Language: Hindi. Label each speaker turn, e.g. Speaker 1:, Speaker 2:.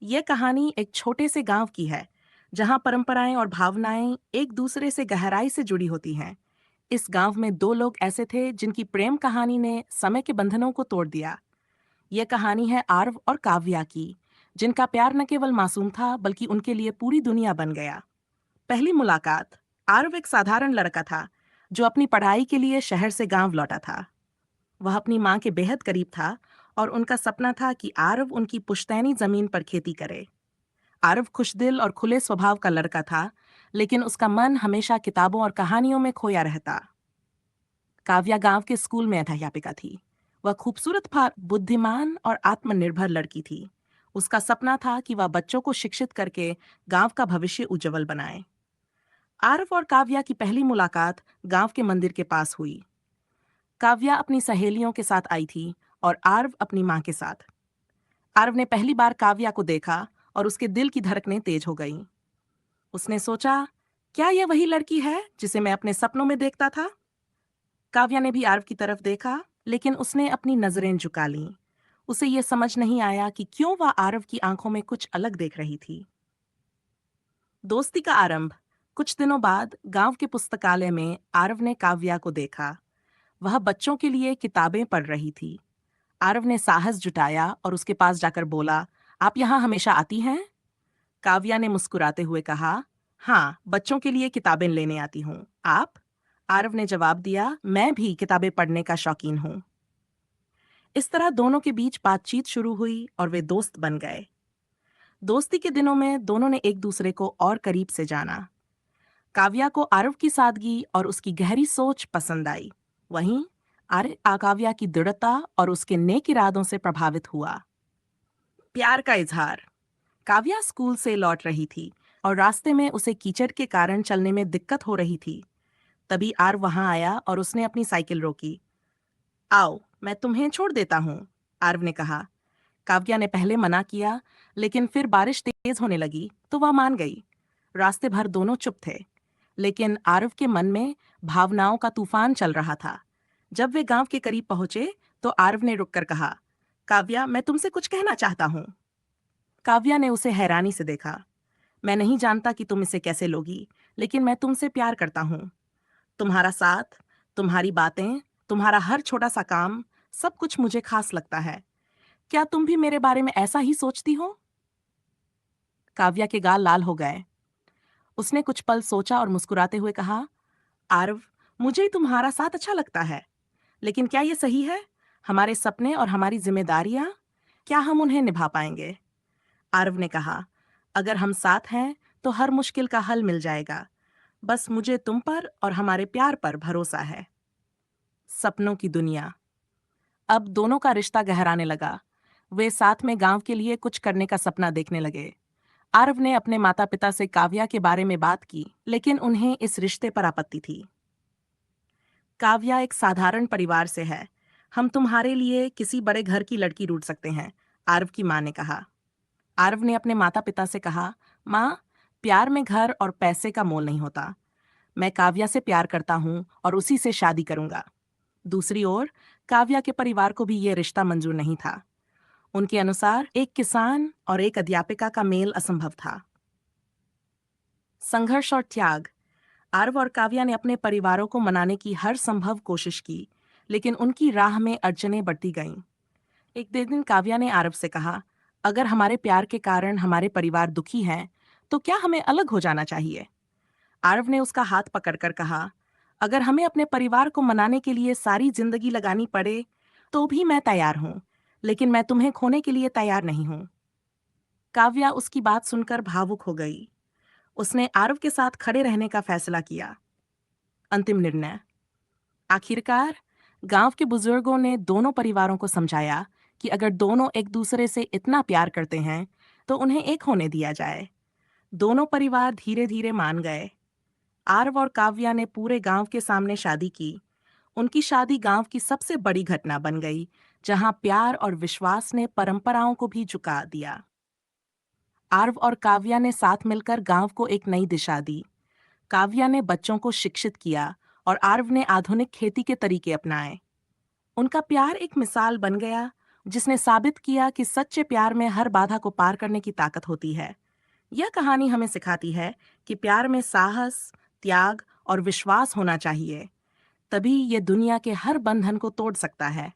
Speaker 1: ये कहानी एक छोटे से गांव की है, जहां परंपराएं और भावनाएं एक दूसरे से गहराई से जुड़ी होती हैं। इस गांव में दो लोग ऐसे थे जिनकी प्रेम कहानी ने समय के बंधनों को तोड़ दिया। ये कहानी है आर्व और काव्या की, जिनका प्यार न केवल मासूम था बल्कि उनके लिए पूरी दुनिया बन गया। पहली मुलाकात। आर्व एक साधारण लड़का था जो अपनी पढ़ाई के लिए शहर से गांव लौटा था। वह अपनी मां के बेहद करीब था और उनका सपना था कि आर्व उनकी पुश्तैनी जमीन पर खेती करे। आरव खुशदिल और खुले स्वभाव का लड़का था, लेकिन उसका मन हमेशा किताबों और कहानियों में खोया रहता। काव्या गांव के स्कूल में अध्यापिका थी। वह खूबसूरत, बुद्धिमान और आत्मनिर्भर लड़की थी। उसका सपना था कि वह बच्चों को शिक्षित करके गांव का भविष्य उज्जवल बनाए। आरव और काव्या की पहली मुलाकात गांव के मंदिर के पास हुई। काव्या अपनी सहेलियों के साथ आई थी और आरव अपनी मां के साथ। आरव ने पहली बार काव्या को देखा और उसके दिल की धड़कनें तेज हो गईं। उसने सोचा, क्या यह वही लड़की है जिसे मैं अपने सपनों में देखता था? काव्या ने भी आरव की तरफ देखा, लेकिन उसने अपनी नजरें झुका लीं। उसे यह समझ नहीं आया कि क्यों वह आरव की आंखों में कुछ अलग देख रही थी। दोस्ती का आरंभ। कुछ दिनों बाद गांव के पुस्तकालय में आरव ने काव्या को देखा। वह बच्चों के लिए किताबें पढ़ रही थी। आरव ने साहस जुटाया और उसके पास जाकर बोला, आप यहाँ हमेशा आती हैं? काव्या ने मुस्कुराते हुए कहा, हाँ, बच्चों के लिए किताबें लेने आती हूँ। आप? आरव ने जवाब दिया, मैं भी किताबें पढ़ने का शौकीन हूँ। इस तरह दोनों के बीच बातचीत शुरू हुई और वे दोस्त बन गए। दोस्ती के दिनों में दोनों ने एक दूसरे को और करीब से जाना। काव्या को आरव की सादगी और उसकी गहरी सोच पसंद आई। वहीं आर्य काव्या की दृढ़ता और उसके नेक इरादों से प्रभावित हुआ। प्यार का इजहार। काव्या स्कूल से लौट रही थी और रास्ते में उसे कीचड़ के कारण चलने में दिक्कत हो रही थी। तभी आर्व वहां आया और उसने अपनी साइकिल रोकी। आओ, मैं तुम्हें छोड़ देता हूँ, आर्व ने कहा। काव्या ने पहले मना किया, लेकिन फिर बारिश तेज होने लगी तो वह मान गई। रास्ते भर दोनों चुप थे, लेकिन आर्व के मन में भावनाओं का तूफान चल रहा था। जब वे गांव के करीब पहुंचे तो आर्व ने रुककर कहा, काव्या, मैं तुमसे कुछ कहना चाहता हूँ। काव्या ने उसे हैरानी से देखा। मैं नहीं जानता कि तुम इसे कैसे लोगी, लेकिन मैं तुमसे प्यार करता हूँ। तुम्हारा साथ, तुम्हारी बातें, तुम्हारा हर छोटा सा काम, सब कुछ मुझे खास लगता है। क्या तुम भी मेरे बारे में ऐसा ही सोचती हो? काव्या के गाल लाल हो गए। उसने कुछ पल सोचा और मुस्कुराते हुए कहा, आरव, मुझे तुम्हारा साथ अच्छा लगता है, लेकिन क्या ये सही है? हमारे सपने और हमारी जिम्मेदारियां, क्या हम उन्हें निभा पाएंगे? आरव ने कहा, अगर हम साथ हैं तो हर मुश्किल का हल मिल जाएगा। बस मुझे तुम पर और हमारे प्यार पर भरोसा है। सपनों की दुनिया। अब दोनों का रिश्ता गहराने लगा। वे साथ में गांव के लिए कुछ करने का सपना देखने लगे। आरव ने अपने माता पिता से काव्या के बारे में बात की, लेकिन उन्हें इस रिश्ते पर आपत्ति थी। काव्या एक साधारण परिवार से है। हम तुम्हारे लिए किसी बड़े घर की लड़की ढूंढ सकते हैं, आरव की मां ने कहा। आरव ने अपने माता पिता से कहा, मां, प्यार में घर और पैसे का मोल नहीं होता। मैं काव्या से प्यार करता हूं और उसी से शादी करूंगा। दूसरी ओर काव्या के परिवार को भी यह रिश्ता मंजूर नहीं था। उनके अनुसार एक किसान और एक अध्यापिका का मेल असंभव था। संघर्ष और त्याग। आरव और काव्या ने अपने परिवारों को मनाने की हर संभव कोशिश की, लेकिन उनकी राह में अड़चनें बढ़ती गईं। एक दिन काव्या ने आरव से कहा, अगर हमारे प्यार के कारण हमारे परिवार दुखी हैं, तो क्या हमें अलग हो जाना चाहिए? आरव ने उसका हाथ पकड़कर कहा, अगर हमें अपने परिवार को मनाने के लिए सारी जिंदगी लगानी पड़े, तो भी मैं तैयार हूं, लेकिन मैं तुम्हें खोने के लिए तैयार नहीं हूं। काव्या उसकी बात सुनकर भावुक हो गई। उसने आरव के साथ खड़े रहने का फैसला किया। अंतिम निर्णय। आखिरकार गांव के बुजुर्गों ने दोनों परिवारों को समझाया कि अगर दोनों एक दूसरे से इतना प्यार करते हैं तो उन्हें एक होने दिया जाए। दोनों परिवार धीरे धीरे मान गए। आरव और काव्या ने पूरे गांव के सामने शादी की। उनकी शादी गांव की सबसे बड़ी घटना बन गई, जहां प्यार और विश्वास ने परंपराओं को भी झुका दिया। आरव और काव्या ने साथ मिलकर गांव को एक नई दिशा दी। काव्या ने बच्चों को शिक्षित किया और आरव ने आधुनिक खेती के तरीके अपनाए। उनका प्यार एक मिसाल बन गया जिसने साबित किया कि सच्चे प्यार में हर बाधा को पार करने की ताकत होती है। यह कहानी हमें सिखाती है कि प्यार में साहस, त्याग और विश्वास होना चाहिए, तभी ये दुनिया के हर बंधन को तोड़ सकता है।